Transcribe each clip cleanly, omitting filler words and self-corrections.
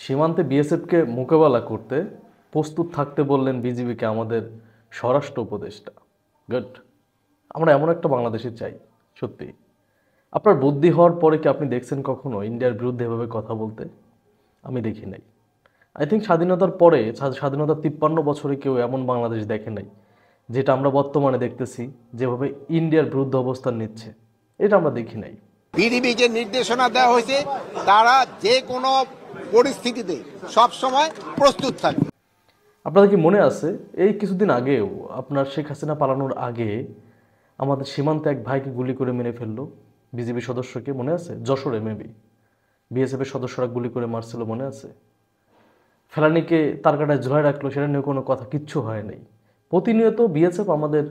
সীমান্তে বিএসএফকে মোকাবেলা করতে প্রস্তুত থাকতে বললেন বিজিবিকে আমাদের স্বরাষ্ট্র উপদেষ্টা। গুড। আমরা এমন একটা বাংলাদেশে চাই। সত্যি আপনার বুদ্ধি হওয়ার পরে কি আপনি দেখছেন কখনো ইন্ডিয়ার বিরুদ্ধে এভাবে কথা বলতে? আমি দেখি নাই। আই থিঙ্ক স্বাধীনতার পরে স্বাধীনতার 53 বছরে কেউ এমন বাংলাদেশ দেখে নাই যেটা আমরা বর্তমানে দেখতেছি, যেভাবে ইন্ডিয়ার বিরুদ্ধে অবস্থান নিচ্ছে। এটা আমরা দেখি নাই। বিজিবিকে নির্দেশনা দেওয়া হয়েছে তারা যে কোনো পরিস্থিতিতে সব সময় প্রস্তুত থাকবে। আপনাদের কি মনে আছে এই কিছুদিন আগেও আপনার শেখ হাসিনা পালানোর আগে আমাদের সীমান্তে এক ভাইকে গুলি করে মেরে ফেললো বিজিবি সদস্যকে? মনে আছে? যশোরে মেবি বিএসএফ এর সদস্যরা গুলি করে মারছিল, মনে আছে? ফেলানিকে তার কাটায় ঝুলাই রাখলো, সেটা নিয়ে কোনো কথা কিচ্ছু হয় নাই। প্রতিনিয়ত বিএসএফ আমাদের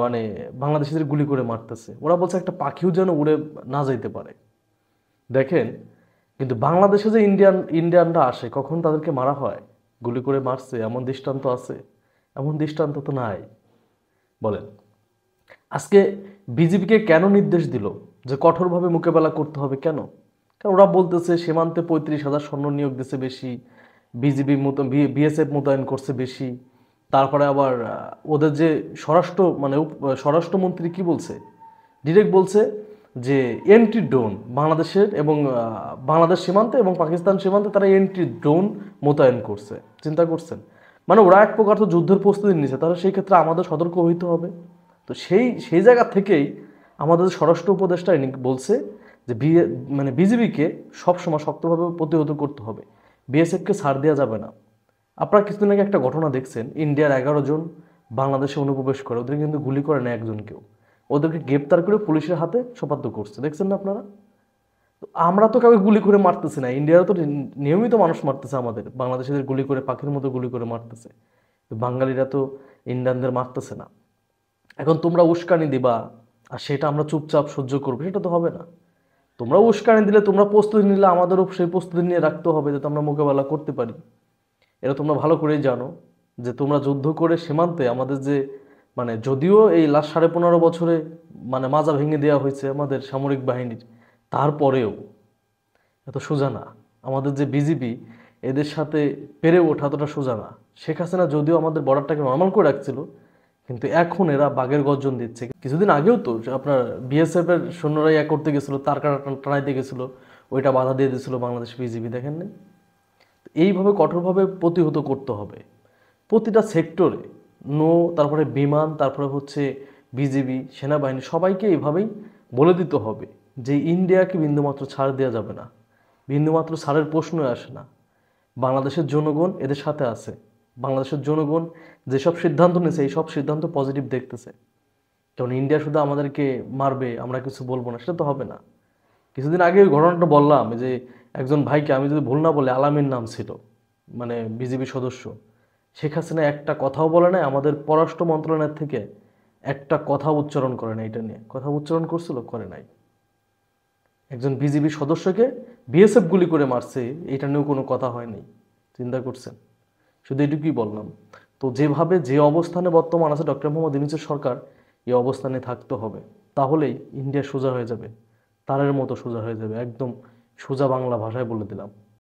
মানে বাংলাদেশিদের গুলি করে মারতেছে। ওরা বলছে একটা পাখিও যেন উড়ে না যাইতে পারে। দেখেন, কিন্তু বাংলাদেশে যে ইন্ডিয়ানরা আসে, কখন তাদেরকে মারা হয়? গুলি করে মারছে এমন দৃষ্টান্ত আছে? এমন দৃষ্টান্ত তো নাই। বলেন, আজকে বিজিবিকে কেন নির্দেশ দিল যে কঠোরভাবে মোকাবেলা করতে হবে? কেন? কারণ ওরা বলতেছে সীমান্তে 35,000 সৈন্য নিয়োগ দিচ্ছে বেশি, বিজিবি বিএসএফ মোতায়েন করছে বেশি। তারপরে আবার ওদের যে স্বরাষ্ট্রমন্ত্রী কি বলছে? ডিরেক্ট বলছে যে এন্টি ড্রোন বাংলাদেশের এবং বাংলাদেশ সীমান্তে এবং পাকিস্তান সীমান্তে তারা এন্টি ড্রোন মোতায়েন করছে। চিন্তা করছেন? মানে ওরা এক প্রকার তো যুদ্ধের প্রস্তুতি নিচ্ছে, তাহলে সেই ক্ষেত্রে আমাদের সতর্ক হইতে হবে। তো সেই জায়গা থেকেই আমাদের স্বরাষ্ট্র উপদেষ্টা বলছে যে বিজিবিকে সবসময় শক্তভাবে প্রতিহত করতে হবে, বিএসএফকে ছাড় দেওয়া যাবে না। আপনারা কিছুদিন আগে একটা ঘটনা দেখছেন, ইন্ডিয়ার 11 জন বাংলাদেশে অনুপ্রবেশ করে, ওদের কিন্তু গুলি করে না একজনকেও, ওদেরকে গ্রেপ্তার করে পুলিশের হাতে সোপর্দ করছে। দেখছেন না আপনারা? তো আমরা তো কাউকে গুলি করে মারতেছি না, ইন্ডিয়ার তো নিয়মিত মানুষ মারতেছে, আমাদের বাংলাদেশিদের গুলি করে পাখির মতো গুলি করে মারতেছে। তো বাঙালিরা তো ইন্ডিয়ানদের মারতেছে না। এখন তোমরা উস্কানি দিবা আর সেটা আমরা চুপচাপ সহ্য করবো, সেটা তো হবে না। তোমরা উস্কানি দিলে, তোমরা প্রস্তুতি নিলে, আমাদেরও সেই প্রস্তুতি নিয়ে রাখতে হবে যাতে আমরা মোকাবেলা করতে পারি। এটা তোমরা ভালো করেই জানো যে তোমরা যুদ্ধ করে সীমান্তে আমাদের যে যদিও এই লাস্ট 15.5 বছরে মাজা ভেঙে দেওয়া হয়েছে আমাদের সামরিক বাহিনীর, তারপরেও এত সোজা না। আমাদের যে বিজিবি, এদের সাথে পেরে ওঠা এতটা সোজা না। শেখ হাসিনা যদিও আমাদের বর্ডারটাকে নর্মাল করে রাখছিল, কিন্তু এখন এরা বাঘের গর্জন দিচ্ছে। কিছুদিন আগেও তো আপনার বিএসএফ এর সৈন্যরা করতে গেছিল, তার কাটা টানাইতে গেছিল, ওইটা বাধা দিয়ে দিয়েছিল বাংলাদেশ বিজিবি। দেখেন নাই? এইভাবে কঠোরভাবে প্রতিহত করতে হবে প্রতিটা সেক্টরে। তারপরে বিমান, তারপরে হচ্ছে বিজিবি, সেনাবাহিনী, সবাইকে এইভাবেই বলে দিতে হবে যে ইন্ডিয়াকে বিন্দুমাত্র ছাড় দেওয়া যাবে না, বিন্দুমাত্র ছাড়ের প্রশ্নই আসে না। বাংলাদেশের জনগণ এদের সাথে আছে। বাংলাদেশের জনগণ যেসব সিদ্ধান্ত নিয়েছে, এই সব সিদ্ধান্ত পজিটিভ দেখতেছে। কারণ ইন্ডিয়া শুধু আমাদেরকে মারবে, আমরা কিছু বলবো না, সেটা তো হবে না। কিছুদিন আগে ওই ঘটনাটা বললাম যে একজন ভাইকে, আমি যদি ভুল না বলে আলামিন নাম ছিল, বিজিবি সদস্য, শেখ হাসিনা একটা কথাও বলে নাই, আমাদের পররাষ্ট্র মন্ত্রণালয় থেকে একটা কথা উচ্চারণ করে নাই। এটা নিয়ে কথা উচ্চারণ করছিল? করে নাই। একজন বিজিবি সদস্যকে বিএসএফ গুলি করে মারছে, এটা নিয়েও কোনো কথা হয়নি। চিন্তা করছেন? শুধু এটুকুই বললাম। তো যেভাবে যে অবস্থানে বর্তমান আছে ডক্টর মোহাম্মদ ইউনূসের সরকার, এই অবস্থানে থাকতে হবে, তাহলেই ইন্ডিয়া সোজা হয়ে যাবে, তারের মতো সোজা হয়ে যাবে। একদম সোজা বাংলা ভাষায় বলে দিলাম।